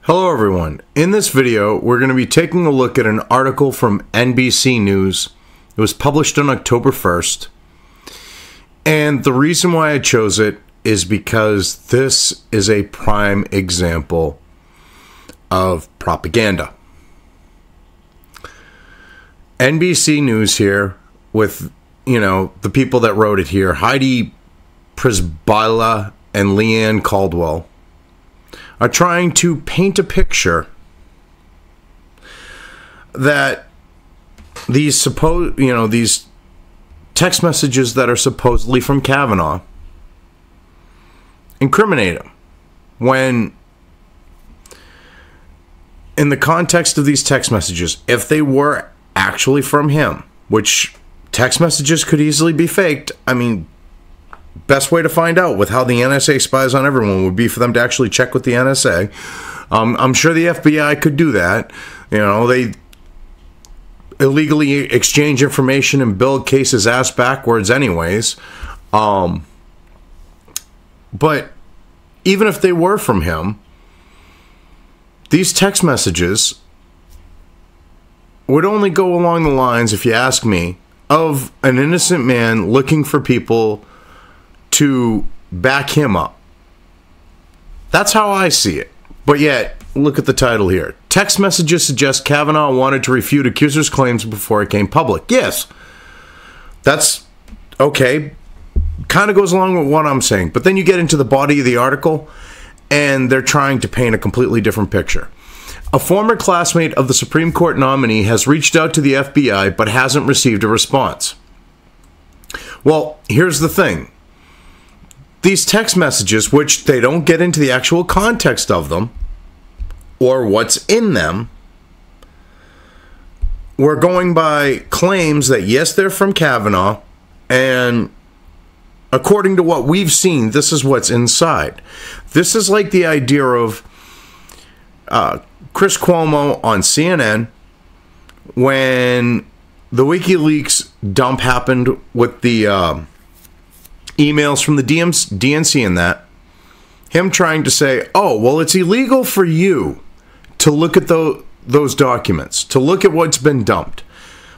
Hello everyone. In this video, we're going to be taking a look at an article from NBC News. It was published on October 1st. And the reason why I chose it is because this is a prime example of propaganda. NBC News here with, the people that wrote it here, Heidi Prisbilla and Leanne Caldwell, are trying to paint a picture that these these text messages that are supposedly from Kavanaugh incriminate him, when in the context of these text messages, if they were actually from him, which text messages could easily be faked, best way to find out with how the NSA spies on everyone would be for them to actually check with the NSA. I'm sure the FBI could do that. They illegally exchange information and build cases ass backwards anyways. But even if they were from him, these text messages would only go along the lines, if you ask me, of an innocent man looking for people to back him up. That's how I see it. But yet, look at the title here. Text messages suggest Kavanaugh wanted to refute accusers' claims before it came public. Yes, that's okay. Kind of goes along with what I'm saying. But then you get into the body of the article, and they're trying to paint a completely different picture. A former classmate of the Supreme Court nominee has reached out to the FBI but hasn't received a response. Well, here's the thing. These text messages, which they don't get into the actual context of them or what's in them, we're going by claims that, yes, they're from Kavanaugh, and according to what we've seen, this is what's inside. This is like the idea of Chris Cuomo on CNN when the WikiLeaks dump happened with the emails from the DNC and that, him trying to say, oh, well, it's illegal for you to look at those documents, to look at what's been dumped.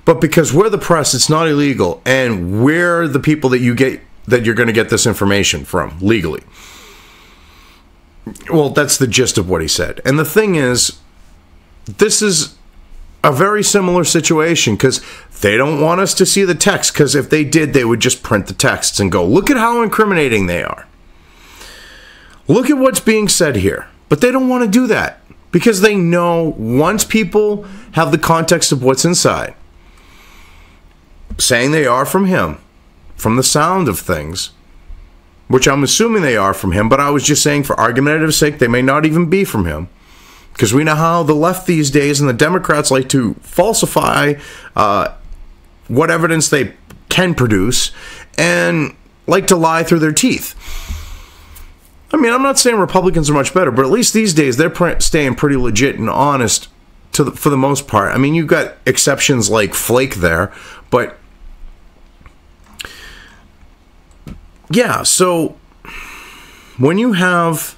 But because we're the press, it's not illegal, and we're the people that you're going to get this information from legally. Well, that's the gist of what he said. And the thing is, this is a very similar situation, because they don't want us to see the text, because if they did, they would just print the texts and go, look at how incriminating they are. Look at what's being said here. But they don't want to do that, because they know once people have the context of what's inside, saying they are from him, from the sound of things, which I'm assuming they are from him, but I was just saying for argumentative sake, they may not even be from him. Because we know how the left these days and the Democrats like to falsify what evidence they can produce and like to lie through their teeth. I'm not saying Republicans are much better, but at least these days they're staying pretty legit and honest for the most part. You've got exceptions like Flake there, but yeah, so when you have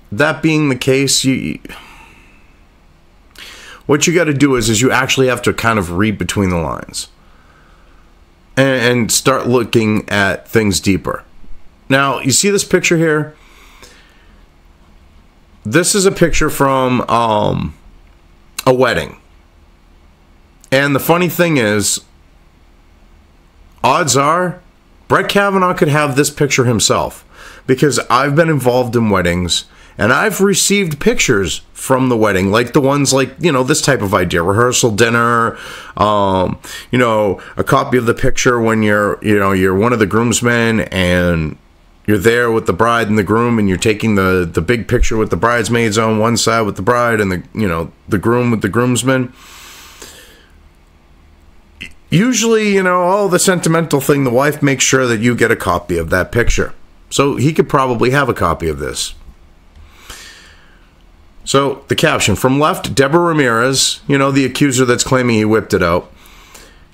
that being the case, what you got to do is you actually have to kind of read between the lines and start looking at things deeper. Now, you see this picture here? This is a picture from a wedding. And the funny thing is, odds are, Brett Kavanaugh could have this picture himself, because I've been involved in weddings, and I've received pictures from the wedding, like the ones this type of idea, rehearsal dinner, a copy of the picture when you're one of the groomsmen and you're there with the bride and the groom, and you're taking the big picture with the bridesmaids on one side with the bride and the groom with the groomsmen. Usually, the sentimental thing, the wife makes sure that you get a copy of that picture. So he could probably have a copy of this. So the caption, from left, Deborah Ramirez, the accuser that's claiming he whipped it out,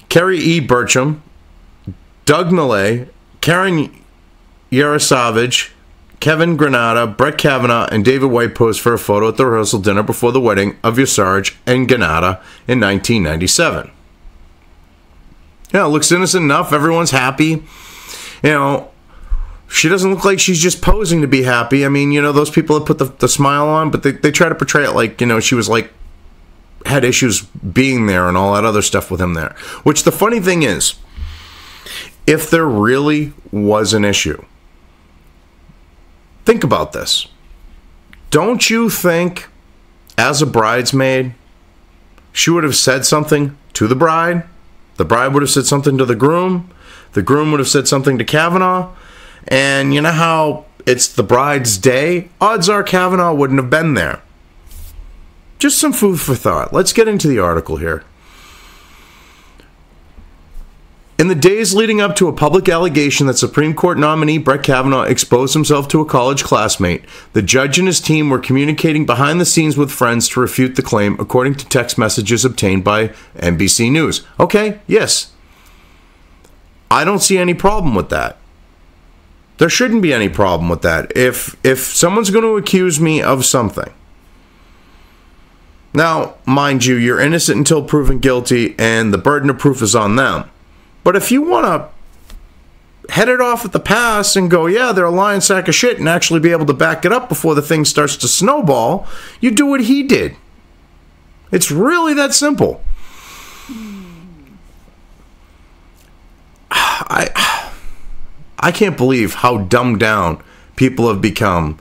Kerry E. Burcham, Doug Millay, Karen Yarosavage, Kevin Granada, Brett Kavanaugh, and David White posed for a photo at the rehearsal dinner before the wedding of Yasarj and Granada in 1997. Yeah, it looks innocent enough. Everyone's happy. You know, she doesn't look like she's just posing to be happy. I mean, you know, those people that put the smile on, but they try to portray it like, you know, she was like, had issues being there and all that other stuff with him there. Which the funny thing is, if there really was an issue, think about this. Don't you think, as a bridesmaid, she would have said something to the bride would have said something to the groom would have said something to Kavanaugh, and you know how it's the bride's day? Odds are Kavanaugh wouldn't have been there. Just some food for thought. Let's get into the article here. In the days leading up to a public allegation that Supreme Court nominee Brett Kavanaugh exposed himself to a college classmate, the judge and his team were communicating behind the scenes with friends to refute the claim, according to text messages obtained by NBC News. Okay, yes. I don't see any problem with that. There shouldn't be any problem with that. If someone's going to accuse me of something, now, mind you, you're innocent until proven guilty, and the burden of proof is on them. But if you want to head it off at the pass and go, yeah, they're a lying sack of shit, and actually be able to back it up before the thing starts to snowball, you do what he did. It's really that simple. I can't believe how dumbed down people have become.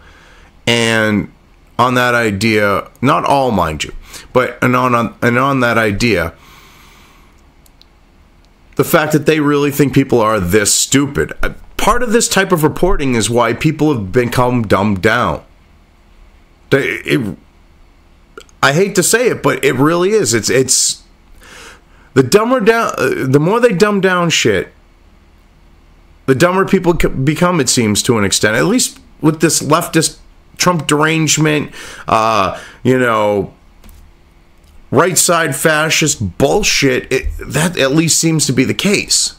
And on that idea, not all, mind you, but on that idea, the fact that they really think people are this stupid. Part of this type of reporting is why people have become dumbed down. I hate to say it, but it really is. It's the dumber down. The more they dumb down shit, the dumber people become. It seems, to an extent, at least with this leftist Trump derangement. You know, right side fascist bullshit, that at least seems to be the case.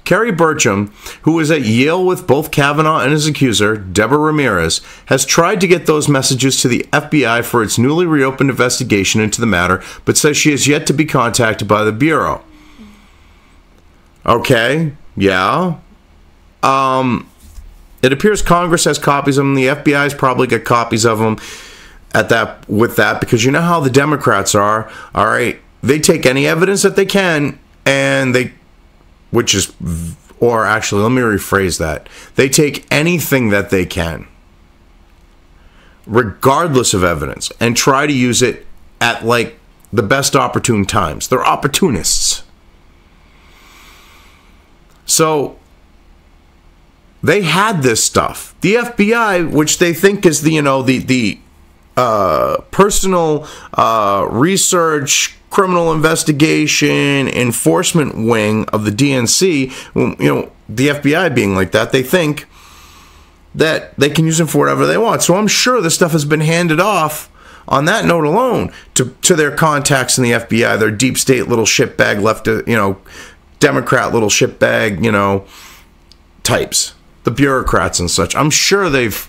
Carrie Burcham, who was at Yale with both Kavanaugh and his accuser, Deborah Ramirez, has tried to get those messages to the FBI for its newly reopened investigation into the matter, but says she has yet to be contacted by the Bureau. Okay, yeah. It appears Congress has copies of them. The FBI's probably got copies of them with that, because you know how the Democrats are. All right, they take any evidence that they can, and they actually, let me rephrase that. They take anything that they can, regardless of evidence, and try to use it at like the best opportune times. They're opportunists. So they had this stuff. The FBI, which they think is the personal research, criminal investigation, enforcement wing of the DNC, the FBI being like that, they think that they can use them for whatever they want. So I'm sure this stuff has been handed off on that note alone to their contacts in the FBI, their deep state little shitbag Democrat little shitbag, types, the bureaucrats and such. I'm sure they've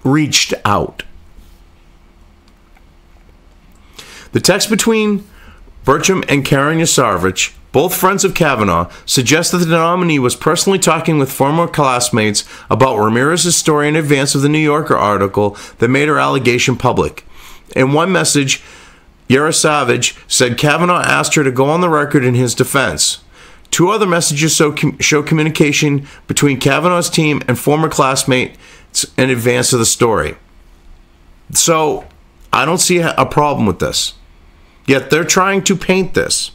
reached out. The text between Burcham and Karen Yasarvich, both friends of Kavanaugh, suggest that the nominee was personally talking with former classmates about Ramirez's story in advance of the New Yorker article that made her allegation public. In one message, Yasarvich said Kavanaugh asked her to go on the record in his defense. Two other messages show communication between Kavanaugh's team and former classmates in advance of the story. So, I don't see a problem with this. Yet they're trying to paint this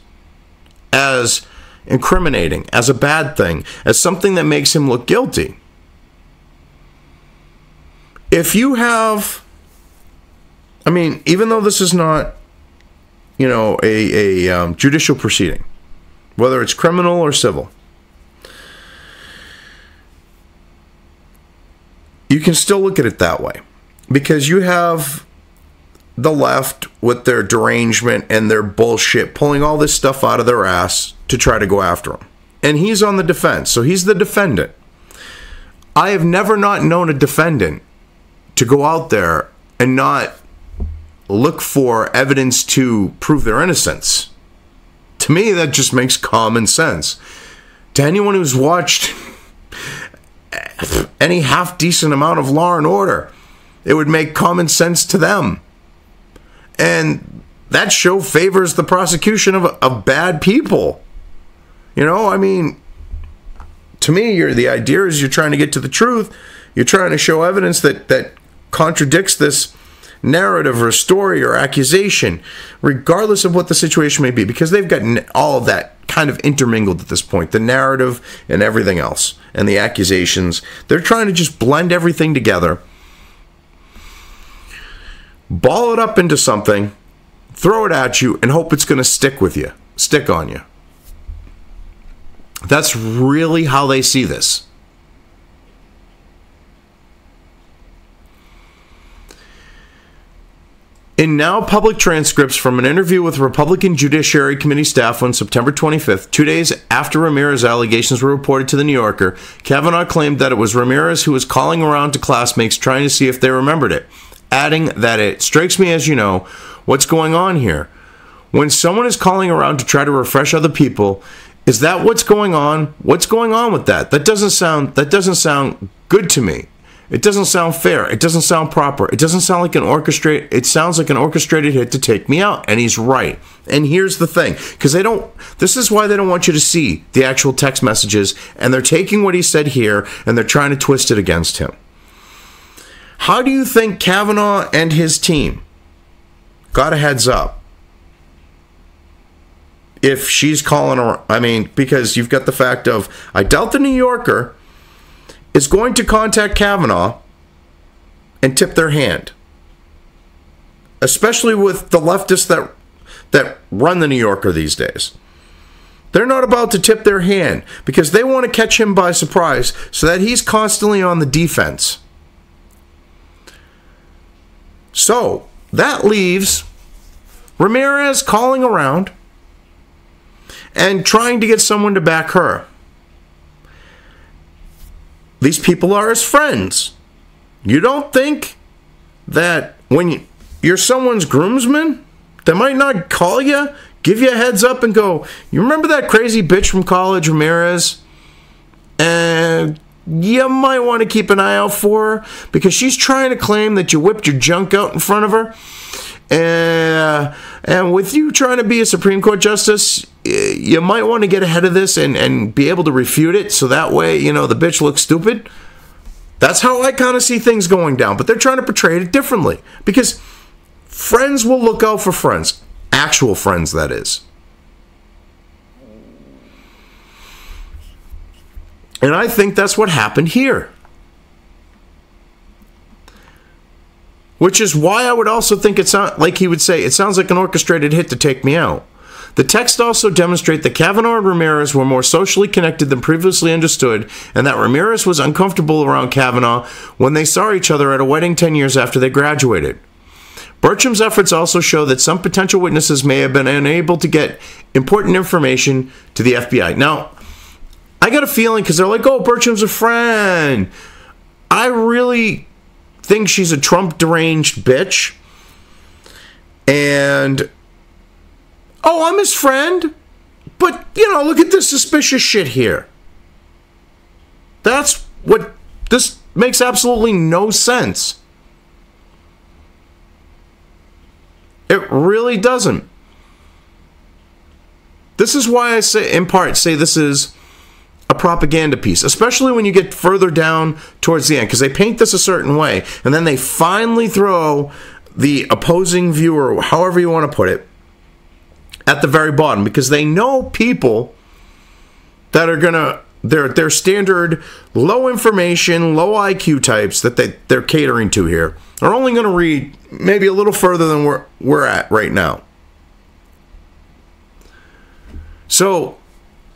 as incriminating, as a bad thing, as something that makes him look guilty. If you have, even though this is not, a judicial proceeding, whether it's criminal or civil, you can still look at it that way, because you have the left with their derangement and their bullshit pulling all this stuff out of their ass to try to go after him. And he's on the defense, so he's the defendant. I have never not known a defendant to go out there and not look for evidence to prove their innocence. To me, that just makes common sense. To anyone who's watched any half-decent amount of Law and Order, it would make common sense to them. And that show favors the prosecution of bad people. You know, I mean, to me, the idea is you're trying to get to the truth. You're trying to show evidence that contradicts this narrative or story or accusation, regardless of what the situation may be, because they've gotten all of that kind of intermingled at this point, the narrative and everything else, and the accusations. They're trying to just blend everything together, ball it up into something, throw it at you, and hope it's going to stick on you. That's really how they see this. In now public transcripts from an interview with Republican Judiciary Committee staff on September 25th, 2 days after Ramirez allegations were reported to The New Yorker, Kavanaugh claimed that it was Ramirez who was calling around to classmates trying to see if they remembered it, adding that it strikes me as you know what's going on here. When someone is calling around to try to refresh other people, is that what's going on? What's going on with that? That doesn't sound good to me. It doesn't sound fair. It doesn't sound proper. It doesn't sound like it sounds like an orchestrated hit to take me out. And he's right. And here's the thing, because this is why they don't want you to see the actual text messages, and they're taking what he said here and they're trying to twist it against him. How do you think Kavanaugh and his team got a heads up? If she's calling her, I mean, because you've got the fact of, I doubt the New Yorker is going to contact Kavanaugh and tip their hand. Especially with the leftists that run the New Yorker these days. They're not about to tip their hand because they want to catch him by surprise so that he's constantly on the defense. So, that leaves Ramirez calling around and trying to get someone to back her. These people are his friends. You don't think that when you're someone's groomsman, they might not call you, give you a heads up and go, you remember that crazy bitch from college, Ramirez? And you might want to keep an eye out for her because she's trying to claim that you whipped your junk out in front of her. And with you trying to be a Supreme Court justice, you might want to get ahead of this and be able to refute it so that way, you know, the bitch looks stupid. That's how I kind of see things going down. But they're trying to portray it differently because friends will look out for friends. Actual friends, that is. And I think that's what happened here. Which is why I would also think it sounds like he would say, it sounds like an orchestrated hit to take me out. The text also demonstrate that Kavanaugh and Ramirez were more socially connected than previously understood, and that Ramirez was uncomfortable around Kavanaugh when they saw each other at a wedding 10 years after they graduated. Bertram's efforts also show that some potential witnesses may have been unable to get important information to the FBI. Now, I got a feeling, because they're like, oh, Bertram's a friend. I really think she's a Trump deranged bitch. And, oh, I'm his friend. But, you know, look at this suspicious shit here. That's what, this makes absolutely no sense. It really doesn't. This is why I say, in part, say this is a propaganda piece, especially when you get further down towards the end, because they paint this a certain way, and then they finally throw the opposing viewer, however you want to put it, at the very bottom, because they know people that are gonna, they're standard low information, low IQ types that they're catering to here are only going to read maybe a little further than we're at right now. So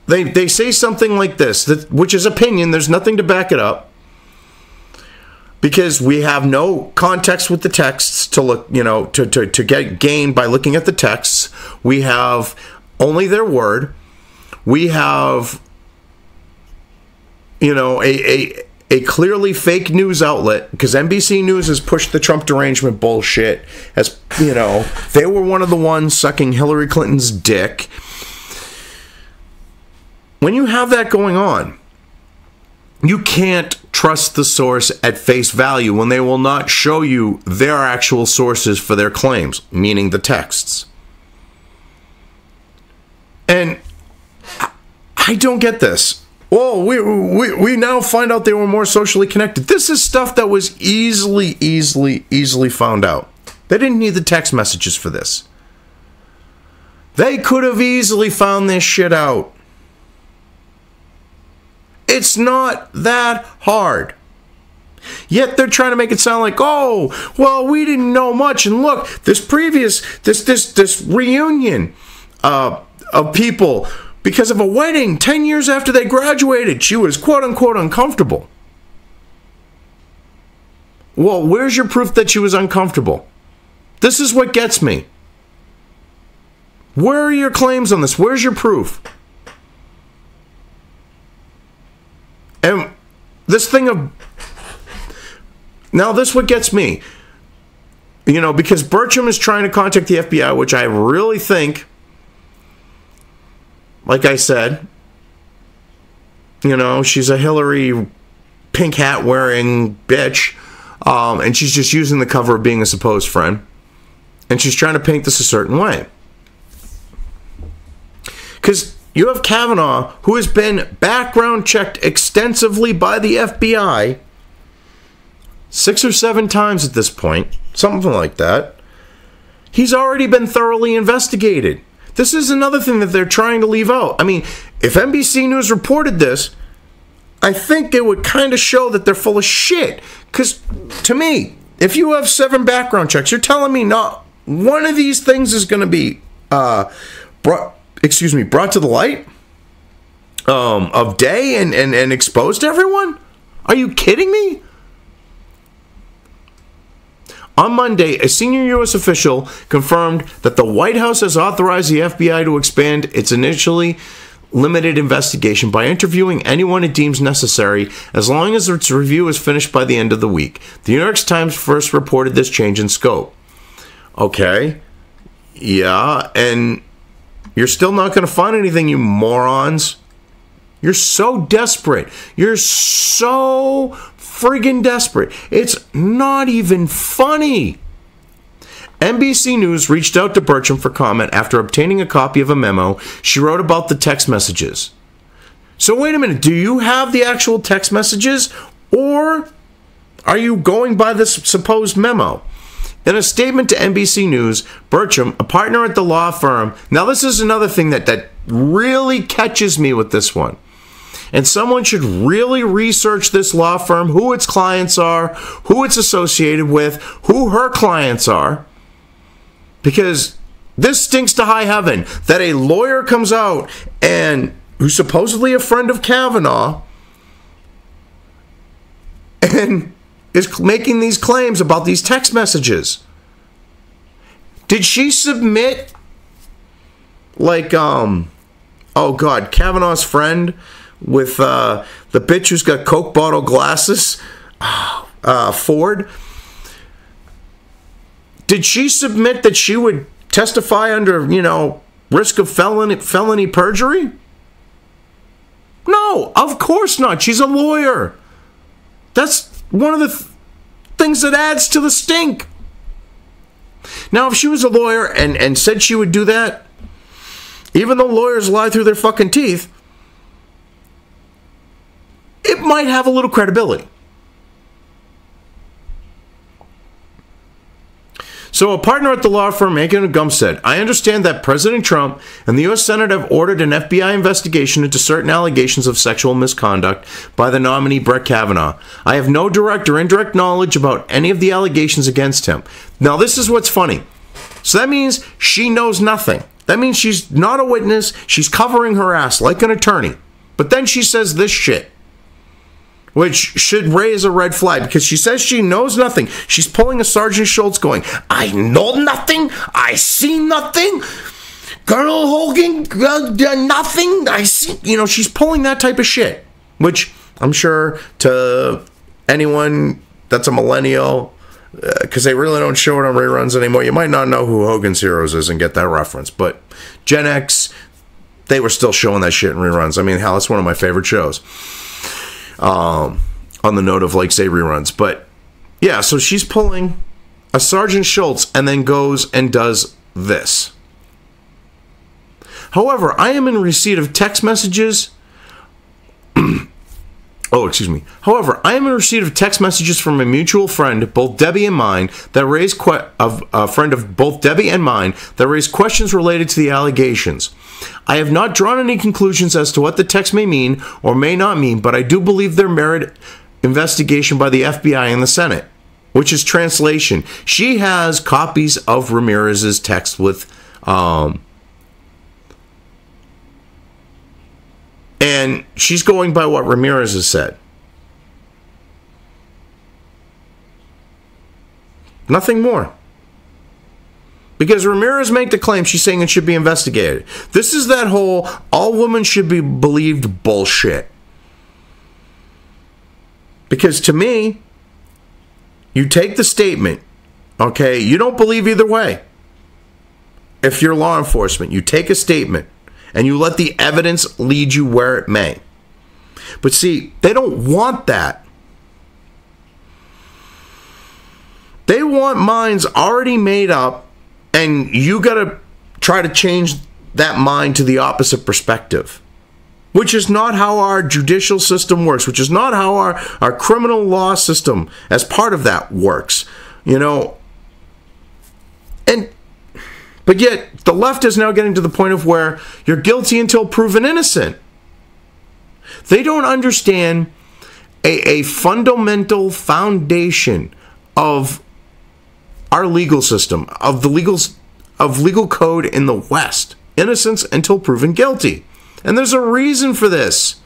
they say something like this, which is opinion. There's nothing to back it up because we have no context with the texts to look, you know, to get gained by looking at the texts. We have only their word. We have, you know, a clearly fake news outlet, because NBC News has pushed the Trump derangement bullshit, as you know, they were one of the ones sucking Hillary Clinton's dick. When you have that going on, you can't trust the source at face value when they will not show you their actual sources for their claims, meaning the texts. And I don't get this. Well, we now find out they were more socially connected. This is stuff that was easily found out. They didn't need the text messages for this. They could have easily found this shit out. It's not that hard. Yet they're trying to make it sound like, oh, well, we didn't know much. And look, this reunion of people, because of a wedding 10 years after they graduated, she was quote-unquote uncomfortable. Well, where's your proof that she was uncomfortable? This is what gets me. Where are your claims on this? Where's your proof? And this thing of... Now, this is what gets me. You know, because Burcham is trying to contact the FBI, which I really think... Like I said, you know, she's a Hillary pink hat wearing bitch, and she's just using the cover of being a supposed friend, and she's trying to paint this a certain way. Because you have Kavanaugh, who has been background checked extensively by the FBI 6 or 7 times at this point, something like that. He's already been thoroughly investigated. This is another thing that they're trying to leave out. I mean, if NBC News reported this, I think it would kind of show that they're full of shit. Because, to me, if you have 7 background checks, you're telling me not one of these things is going to be brought to the light of day and exposed to everyone? Are you kidding me? On Monday, a senior U.S. official confirmed that the White House has authorized the FBI to expand its initially limited investigation by interviewing anyone it deems necessary as long as its review is finished by the end of the week. The New York Times first reported this change in scope. Okay. Yeah, and you're still not going to find anything, you morons. You're so desperate. You're so friggin' desperate. It's not even funny. NBC News reached out to Burcham for comment after obtaining a copy of a memo she wrote about the text messages. So wait a minute, do you have the actual text messages, or are you going by this supposed memo? In a statement to NBC News, Burcham, a partner at the law firm... Now this is another thing that really catches me with this one. And someone should really research this law firm, who its clients are, who it's associated with, who her clients are. Because this stinks to high heaven that a lawyer comes out and who's supposedly a friend of Kavanaugh and is making these claims about these text messages. Did she submit, like, oh God, Kavanaugh's friend with the bitch who's got Coke bottle glasses, Ford? Did she submit that she would testify under, you know, risk of felony perjury? No, of course not. She's a lawyer. That's one of the things that adds to the stink. Now, if she was a lawyer and said she would do that, even though lawyers lie through their fucking teeth, it might have a little credibility. So a partner at the law firm, Megan Gum, said, I understand that President Trump and the U.S. Senate have ordered an FBI investigation into certain allegations of sexual misconduct by the nominee Brett Kavanaugh. I have no direct or indirect knowledge about any of the allegations against him. Now, this is what's funny. So that means she knows nothing. That means she's not a witness. She's covering her ass like an attorney. But then she says this shit, which should raise a red flag, because she says she knows nothing. She's pulling a Sergeant Schultz going, I know nothing. I see nothing. Colonel Hogan, nothing. I see. You know, she's pulling that type of shit, which I'm sure to anyone that's a millennial, because they really don't show it on reruns anymore. You might not know who Hogan's Heroes is and get that reference, but Gen X, they were still showing that shit in reruns. I mean, hell, it's one of my favorite shows. On the note of, like, say, reruns. But, yeah, so she's pulling a Sergeant Schultz and then goes and does this. However, I am in receipt of text messages. However, I am in receipt of text messages from a mutual friend, both Debbie and mine, that raised a friend of both Debbie and mine that raised questions related to the allegations. I have not drawn any conclusions as to what the text may mean or may not mean, but I do believe there merit investigation by the FBI and the Senate, which is translation. She has copies of Ramirez's text with, and she's going by what Ramirez has said. Nothing more. Because Ramirez made the claim, she's saying it should be investigated. This is that whole all women should be believed bullshit. Because to me, you take the statement, okay, you don't believe either way. If you're law enforcement, you take a statement and you let the evidence lead you where it may. But see, they don't want that. They want minds already made up, and you got to try to change that mind to the opposite perspective, which is not how our judicial system works, which is not how our criminal law system as part of that works, you know. But yet, the left is now getting to the point of where you're guilty until proven innocent. They don't understand a fundamental foundation of our legal system, of legal code in the West. Innocence until proven guilty. And there's a reason for this.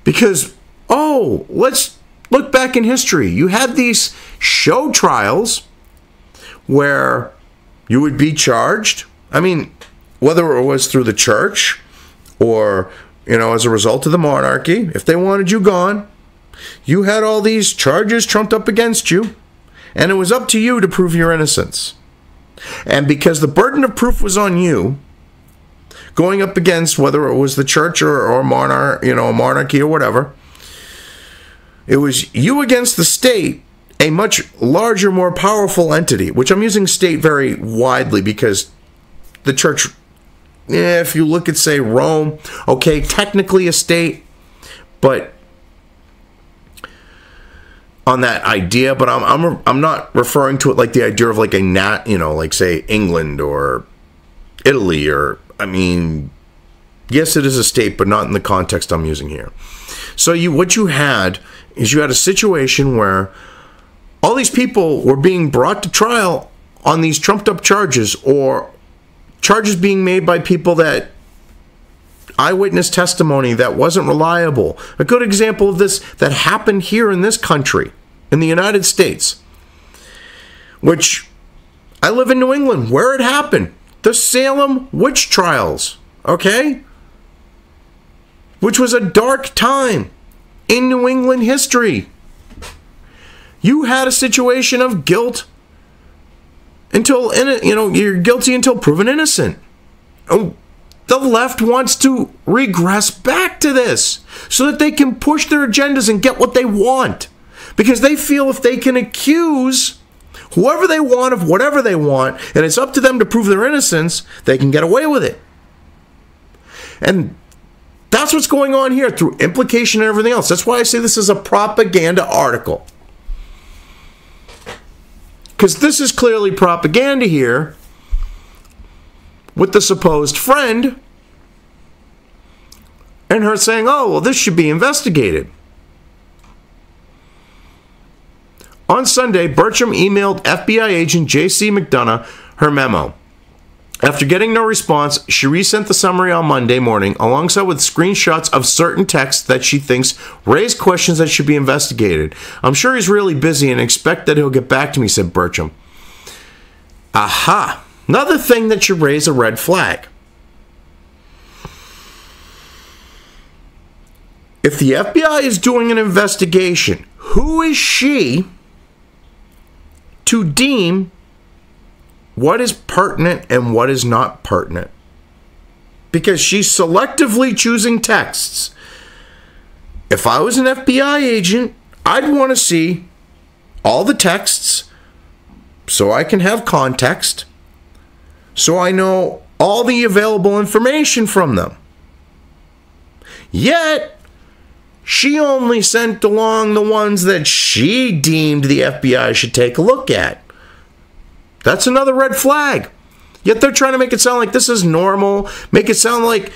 Because, let's look back in history. You had these show trials where you would be charged. I mean, whether it was through the church or, you know, as a result of the monarchy, if they wanted you gone, you had all these charges trumped up against you, and it was up to you to prove your innocence. And because the burden of proof was on you, going up against whether it was the church or monarchy or whatever, it was you against the state, a much larger, more powerful entity, which I'm using state very widely because the church, if you look at, say, Rome, okay, technically a state, but on that idea, but I'm not referring to it like the idea of like like, say, England or Italy, or, I mean, yes, it is a state, but not in the context I'm using here. So what you had is you had a situation where all these people were being brought to trial on these trumped up charges, or charges being made by people that eyewitness testimony that wasn't reliable. A good example of this that happened here in this country, in the United States, which I live in New England, where it happened. The Salem witch trials, okay? Which was a dark time in New England history. You had a situation of guilt until, you're guilty until proven innocent. Oh, the left wants to regress back to this so that they can push their agendas and get what they want. Because they feel if they can accuse whoever they want of whatever they want, and it's up to them to prove their innocence, they can get away with it. And that's what's going on here through implication and everything else. That's why I say this is a propaganda article. Because this is clearly propaganda here with the supposed friend and her saying, oh, well, this should be investigated. On Sunday, Bertram emailed FBI agent J.C. McDonough her memo. After getting no response, she resent the summary on Monday morning, alongside with screenshots of certain texts that she thinks raise questions that should be investigated. I'm sure he's really busy and expect that he'll get back to me, said Bertram. Aha! Another thing that should raise a red flag. if the FBI is doing an investigation, who is she to deem what is pertinent and what is not pertinent? Because she's selectively choosing texts. If I was an FBI agent, I'd want to see all the texts so I can have context, so I know all the available information from them. Yet, she only sent along the ones that she deemed the FBI should take a look at. That's another red flag. Yet they're trying to make it sound like this is normal, make it sound like,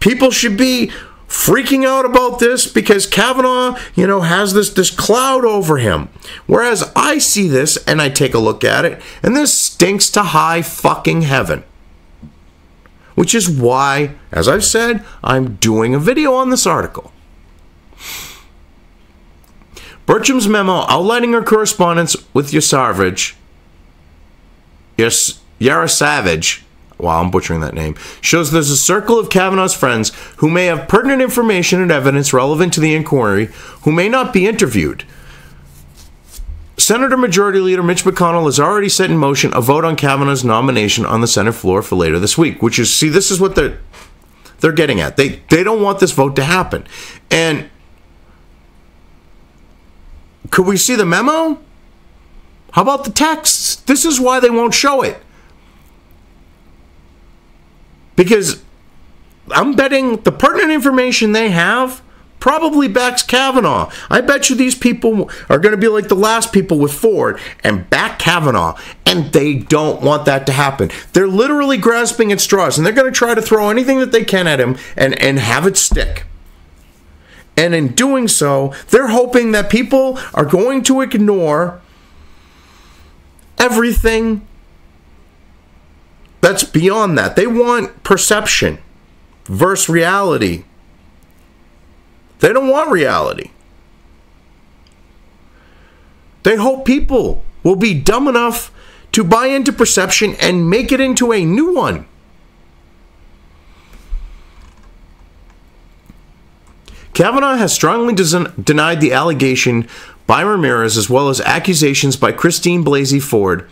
people should be freaking out about this because Kavanaugh, has this cloud over him. Whereas I see this and I take a look at it, and this stinks to high fucking heaven. Which is why, as I've said, I'm doing a video on this article. Burcham's memo outlining her correspondence with Yarosavage, wow, I'm butchering that name, shows there's a circle of Kavanaugh's friends who may have pertinent information and evidence relevant to the inquiry who may not be interviewed. Senator Majority Leader Mitch McConnell has already set in motion a vote on Kavanaugh's nomination on the Senate floor for later this week, which is, see, this is what they're getting at. They don't want this vote to happen. And could we see the memo? How about the texts? This is why they won't show it. Because I'm betting the pertinent information they have probably backs Kavanaugh. I bet you these people are going to be like the last people with Ford and back Kavanaugh, and they don't want that to happen. They're literally grasping at straws, and they're going to try to throw anything that they can at him and have it stick. And in doing so, they're hoping that people are going to ignore everything that's beyond that. They want perception versus reality. They don't want reality. They hope people will be dumb enough to buy into perception and make it into a new one. Kavanaugh has strongly denied the allegation by Ramirez, as well as accusations by Christine Blasey Ford,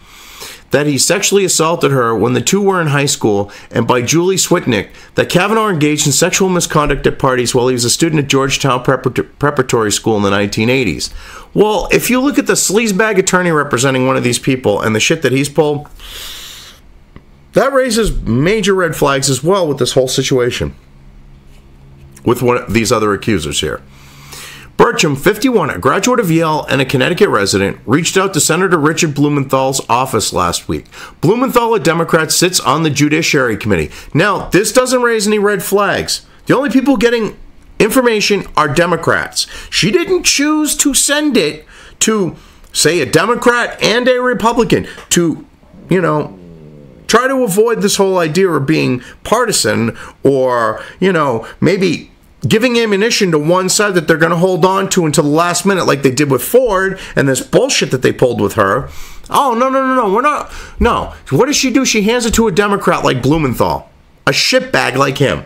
that he sexually assaulted her when the two were in high school, and by Julie Switnick, that Kavanaugh engaged in sexual misconduct at parties while he was a student at Georgetown Preparatory School in the 1980s. Well, if you look at the sleazebag attorney representing one of these people and the shit that he's pulled, that raises major red flags as well with this whole situation. With one of these other accusers here. Burcham, 51, a graduate of Yale and a Connecticut resident, reached out to Senator Richard Blumenthal's office last week. Blumenthal, a Democrat, sits on the Judiciary Committee. Now, this doesn't raise any red flags. The only people getting information are Democrats. She didn't choose to send it to, say, a Democrat and a Republican to, try to avoid this whole idea of being partisan or, maybe giving ammunition to one side that they're going to hold on to until the last minute like they did with Ford and this bullshit that they pulled with her. Oh, no, we're not. No. What does she do? She hands it to a Democrat like Blumenthal, a shitbag like him.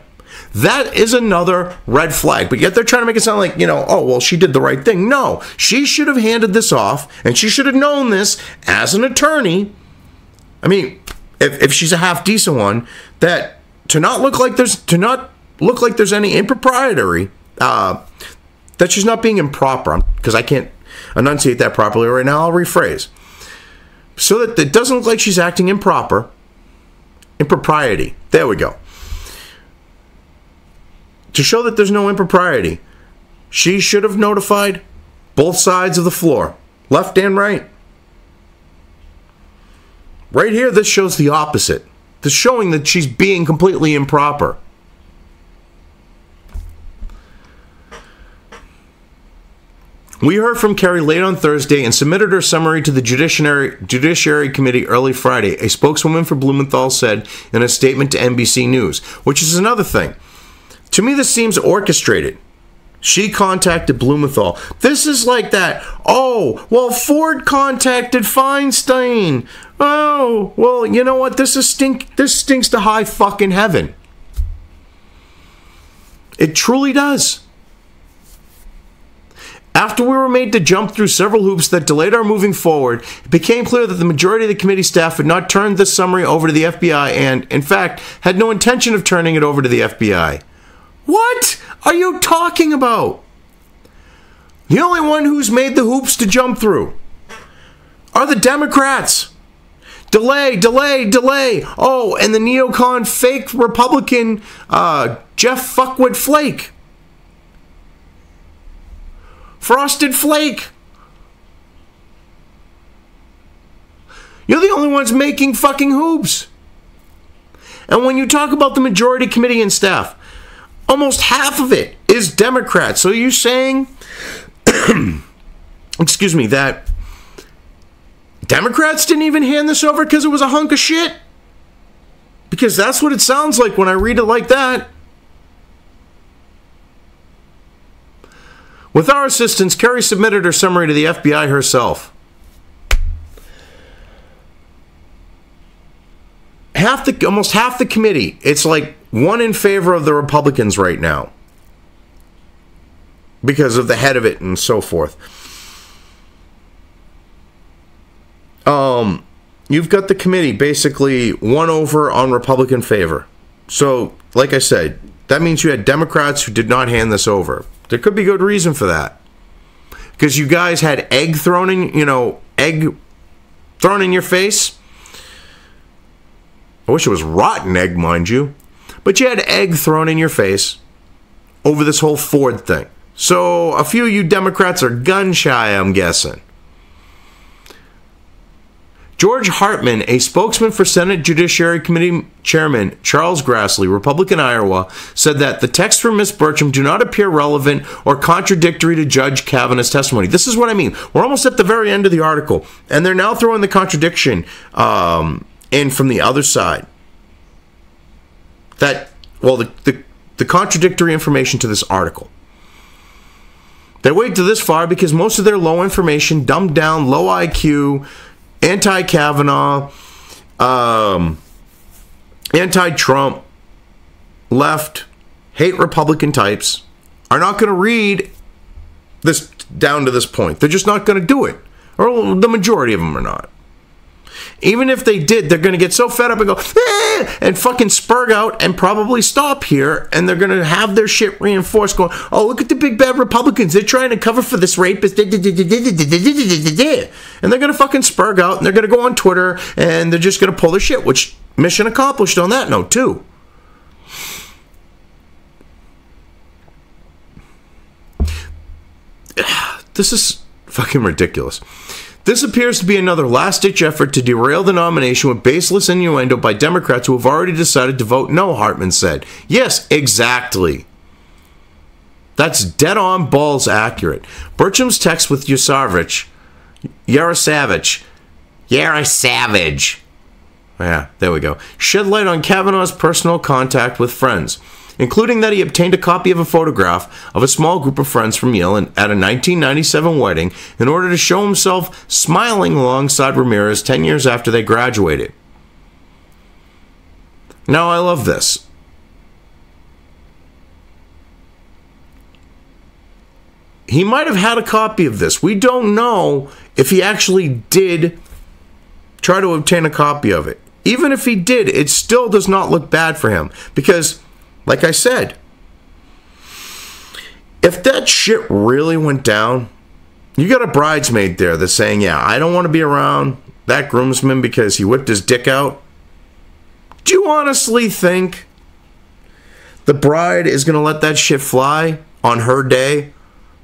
That is another red flag. But yet they're trying to make it sound like, oh, well, she did the right thing. No, she should have handed this off, and she should have known this as an attorney. I mean, if she's a half decent one, that to not look like there's any impropriety, that she's not being improper, because I can't enunciate that properly right now. I'll rephrase. So that it doesn't look like she's acting impropriety. There we go. To show that there's no impropriety, she should have notified both sides of the floor, left and right. Right here, this shows the opposite. This showing that she's being completely improper. We heard from Kerry late on Thursday and submitted her summary to the Judiciary Committee early Friday, a spokeswoman for Blumenthal said in a statement to NBC News, which is another thing. To me, this seems orchestrated. She contacted Blumenthal. This is like that. Oh, well, Ford contacted Feinstein. Oh, well, you know what? This stinks to high fucking heaven. It truly does. After we were made to jump through several hoops that delayed our moving forward, it became clear that the majority of the committee staff had not turned this summary over to the FBI and, in fact, had no intention of turning it over to the FBI. What are you talking about? The only one who's made the hoops to jump through are the Democrats. Delay, delay, delay. Oh, and the neocon fake Republican Jeff Fuckwit Flake. Frosted Flake. You're the only ones making fucking hoops. And when you talk about the majority committee and staff, almost half of it is Democrats. So you're saying, excuse me, that Democrats didn't even hand this over because it was a hunk of shit? Because that's what it sounds like when I read it like that. With our assistance, Kerry submitted her summary to the FBI herself. Almost half the committee, it's like one in favor of the Republicans right now because of the head of it and so forth. You've got the committee basically one over on Republican favor. So, like I said, that means you had Democrats who did not hand this over. There could be good reason for that. Because you guys had egg thrown in your face. I wish it was rotten egg, mind you. But you had egg thrown in your face over this whole Ford thing. So a few of you Democrats are gun shy, I'm guessing. George Hartman, a spokesman for Senate Judiciary Committee Chairman Charles Grassley, Republican Iowa, said that the texts from Ms. Burcham do not appear relevant or contradictory to Judge Kavanaugh's testimony. This is what I mean. We're almost at the very end of the article, and they're now throwing the contradiction in from the other side. The contradictory information to this article. They wait to this far because most of their low information, dumbed down, low IQ, anti-Kavanaugh, anti-Trump, left, hate Republican types are not going to read this down to this point. They're just not going to do it. Or the majority of them are not. Even if they did, they're going to get so fed up and go, and fucking spurg out and probably stop here, and they're going to have their shit reinforced going, oh, look at the big bad Republicans. They're trying to cover for this rapist. And they're going to fucking spurg out, and they're going to go on Twitter, and they're just going to pull their shit, which mission accomplished on that note, too. This is fucking ridiculous. This appears to be another last-ditch effort to derail the nomination with baseless innuendo by Democrats who have already decided to vote no, Hartman said. Yes, exactly. That's dead-on balls accurate. Burcham's text with Yarosavage. Yeah, there we go. Shed light on Kavanaugh's personal contact with friends, including that he obtained a copy of a photograph of a small group of friends from Yale at a 1997 wedding in order to show himself smiling alongside Ramirez 10 years after they graduated. Now, I love this. He might have had a copy of this. We don't know if he actually did try to obtain a copy of it. Even if he did, it still does not look bad for him because, like I said, if that shit really went down, you got a bridesmaid there that's saying, yeah, I don't want to be around that groomsman because he whipped his dick out. Do you honestly think the bride is going to let that shit fly on her day?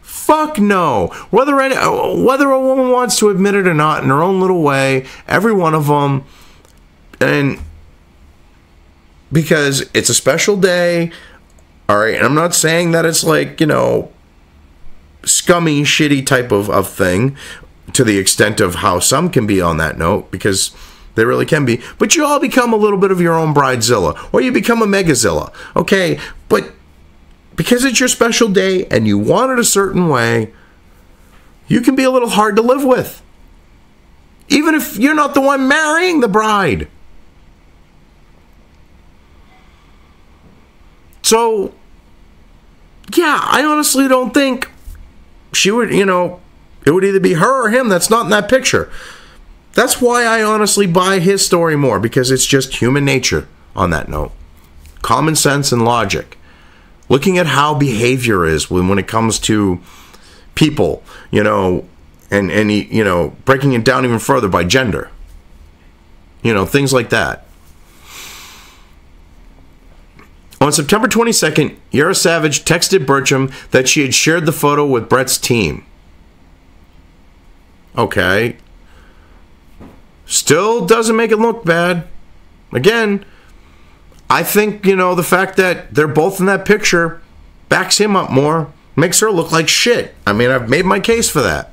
Fuck no. Whether a woman wants to admit it or not in her own little way, every one of them, and because it's a special day, all right, and I'm not saying that it's like, scummy, shitty type of thing to the extent of how some can be on that note, because they really can be, but you all become a little bit of your own bridezilla, or you become a megazilla, okay, but because it's your special day and you want it a certain way, you can be a little hard to live with, even if you're not the one marrying the bride. So, yeah, I honestly don't think she would, you know, it would either be her or him that's not in that picture. That's why I honestly buy his story more, because it's just human nature on that note. Common sense and logic. Looking at how behavior is when it comes to people, you know, and you know, breaking it down even further by gender. You know, things like that. On September 22nd, Yara Savage texted Burcham that she had shared the photo with Brett's team. Okay. Still doesn't make it look bad. Again, I think, you know, the fact that they're both in that picture backs him up more, makes her look like shit. I mean, I've made my case for that.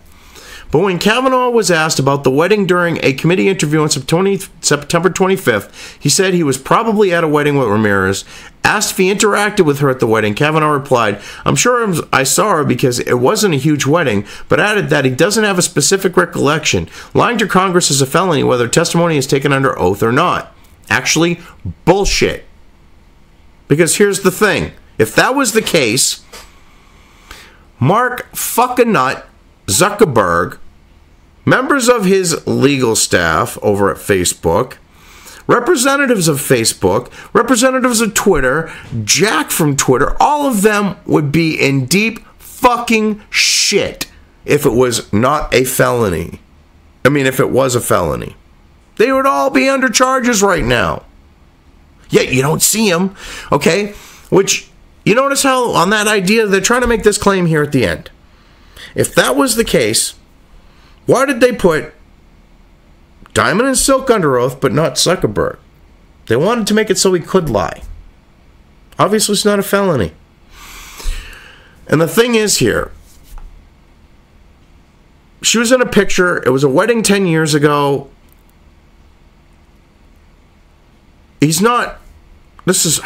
But when Kavanaugh was asked about the wedding during a committee interview on September 25th, he said he was probably at a wedding with Ramirez. Asked if he interacted with her at the wedding, Kavanaugh replied, "I'm sure I saw her because it wasn't a huge wedding," but added that he doesn't have a specific recollection. Lying to Congress is a felony whether testimony is taken under oath or not. Actually, bullshit. Because here's the thing. If that was the case, Mark fucking nut Zuckerberg, members of his legal staff over at Facebook, representatives of Facebook, representatives of Twitter, Jack from Twitter, all of them would be in deep fucking shit if it was not a felony. I mean, if it was a felony. They would all be under charges right now. Yet you don't see them, okay? Which, you notice how on that idea, they're trying to make this claim here at the end. If that was the case, why did they put Diamond and Silk under oath, but not Zuckerberg? They wanted to make it so he could lie. Obviously, it's not a felony. And the thing is here, she was in a picture. It was a wedding 10 years ago. He's not, this is,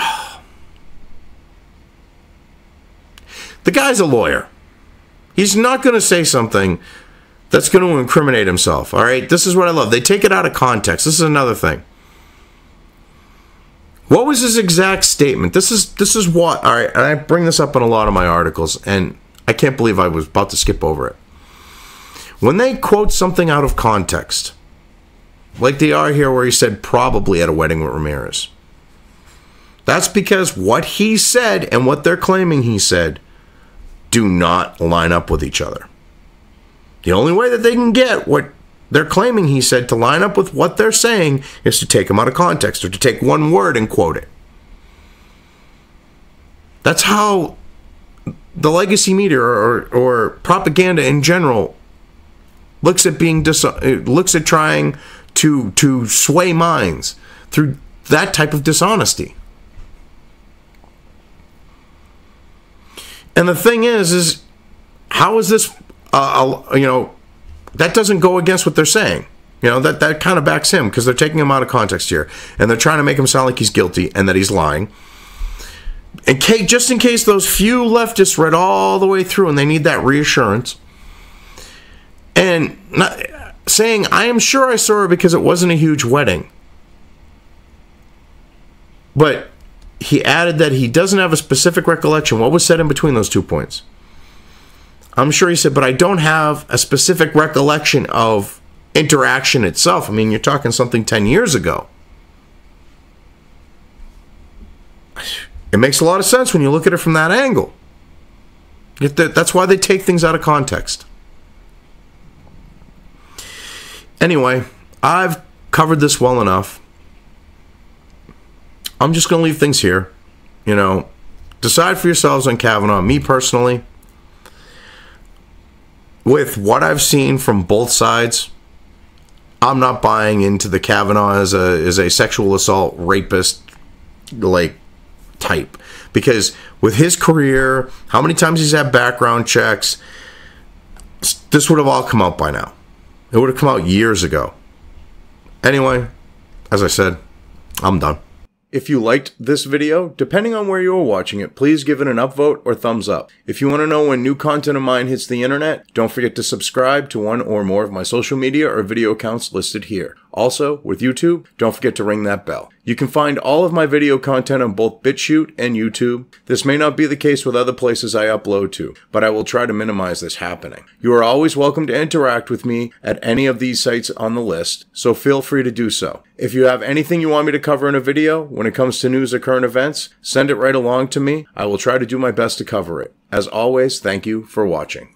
the guy's a lawyer. He's not going to say something that's going to incriminate himself, all right? This is what I love. They take it out of context. This is another thing. What was his exact statement? This is what, all right, and I bring this up in a lot of my articles, and I can't believe I was about to skip over it. When they quote something out of context, like they are here where he said probably at a wedding with Ramirez, that's because what he said and what they're claiming he said do not line up with each other. The only way that they can get what they're claiming he said to line up with what they're saying is to take him out of context or to take one word and quote it. That's how the legacy media or propaganda in general looks at trying to sway minds through that type of dishonesty. And the thing is how is this, you know, that doesn't go against what they're saying. You know, that kind of backs him because they're taking him out of context here. And they're trying to make him sound like he's guilty and that he's lying. And just in case those few leftists read all the way through and they need that reassurance. And not saying, I am sure I saw her because it wasn't a huge wedding. But he added that he doesn't have a specific recollection. What was said in between those 2 points? I'm sure he said, but I don't have a specific recollection of interaction itself. I mean, you're talking something 10 years ago. It makes a lot of sense when you look at it from that angle. That's why they take things out of context. Anyway, I've covered this well enough. I'm just going to leave things here. You know, decide for yourselves on Kavanaugh. Me personally, with what I've seen from both sides, I'm not buying into the Kavanaugh as a sexual assault rapist like type, because with his career, how many times he's had background checks, this would have all come out by now. It would have come out years ago. Anyway, as I said, I'm done. If you liked this video, depending on where you are watching it, please give it an upvote or thumbs up. If you want to know when new content of mine hits the internet, don't forget to subscribe to one or more of my social media or video accounts listed here. Also, with YouTube, don't forget to ring that bell. You can find all of my video content on both BitChute and YouTube. This may not be the case with other places I upload to, but I will try to minimize this happening. You are always welcome to interact with me at any of these sites on the list, so feel free to do so. If you have anything you want me to cover in a video when it comes to news or current events, send it right along to me. I will try to do my best to cover it. As always, thank you for watching.